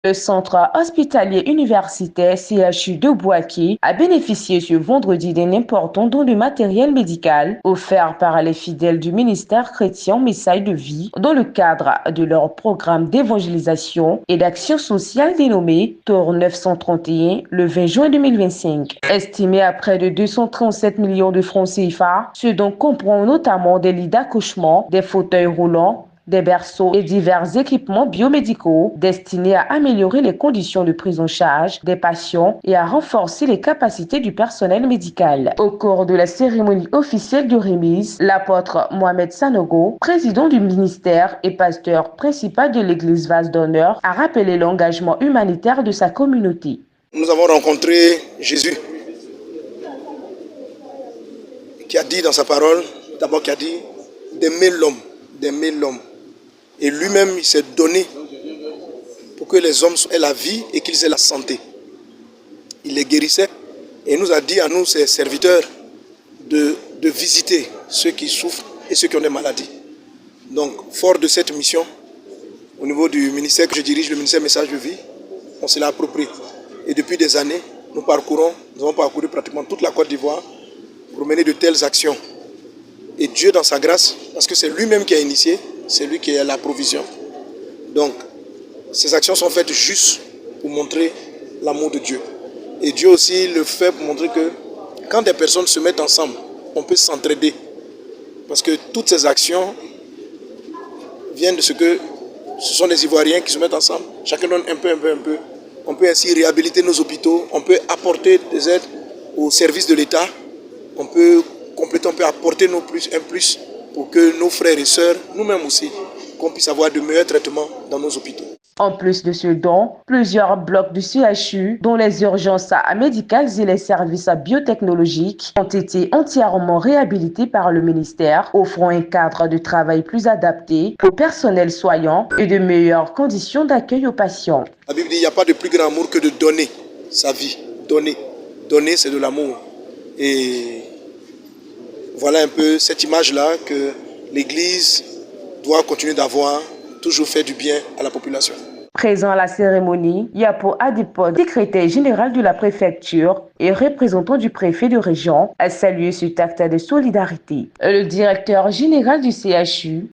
Le centre hospitalier universitaire CHU de Bouaké a bénéficié ce vendredi d'un important don de matériel médical offert par les fidèles du ministère chrétien Messages de Vie dans le cadre de leur programme d'évangélisation et d'action sociale dénommé Tour 931 le 20 juin 2025. Estimé à près de 237 millions de francs CFA, ce don comprend notamment des lits d'accouchement, des fauteuils roulants, des berceaux et divers équipements biomédicaux destinés à améliorer les conditions de prise en charge des patients et à renforcer les capacités du personnel médical. Au cours de la cérémonie officielle de remise, l'apôtre Mohamed Sanogo, président du ministère et pasteur principal de l'église Vase d'Honneur, a rappelé l'engagement humanitaire de sa communauté. Nous avons rencontré Jésus qui a dit dans sa parole, d'abord qui a dit d'aimer l'homme. Et lui-même, il s'est donné pour que les hommes aient la vie et qu'ils aient la santé. Il les guérissait et il nous a dit à nous, ses serviteurs, de visiter ceux qui souffrent et ceux qui ont des maladies. Donc, fort de cette mission, au niveau du ministère que je dirige, le ministère Messages de Vie, on s'est approprié. Et depuis des années, nous avons parcouru pratiquement toute la Côte d'Ivoire pour mener de telles actions. Et Dieu, dans sa grâce, parce que c'est lui-même qui a initié, c'est lui qui a la provision. Donc, ces actions sont faites juste pour montrer l'amour de Dieu. Et Dieu aussi le fait pour montrer que quand des personnes se mettent ensemble, on peut s'entraider. Parce que toutes ces actions viennent de ce que ce sont des Ivoiriens qui se mettent ensemble. Chacun donne un peu. On peut ainsi réhabiliter nos hôpitaux, on peut apporter des aides au service de l'État, on peut apporter un plus pour que nos frères et sœurs, nous-mêmes aussi, qu'on puisse avoir de meilleurs traitements dans nos hôpitaux. En plus de ce don, plusieurs blocs du CHU, dont les urgences médicales et les services biotechnologiques, ont été entièrement réhabilités par le ministère, offrant un cadre de travail plus adapté au personnel soignant et de meilleures conditions d'accueil aux patients. La Bible dit qu'il n'y a pas de plus grand amour que de donner sa vie. Donner, c'est de l'amour. Et voilà un peu cette image-là que l'Église doit continuer d'avoir, toujours fait du bien à la population. Présent à la cérémonie, Yapo Adipod, secrétaire général de la préfecture et représentant du préfet de région, a salué cet acte de solidarité. Le directeur général du CHU,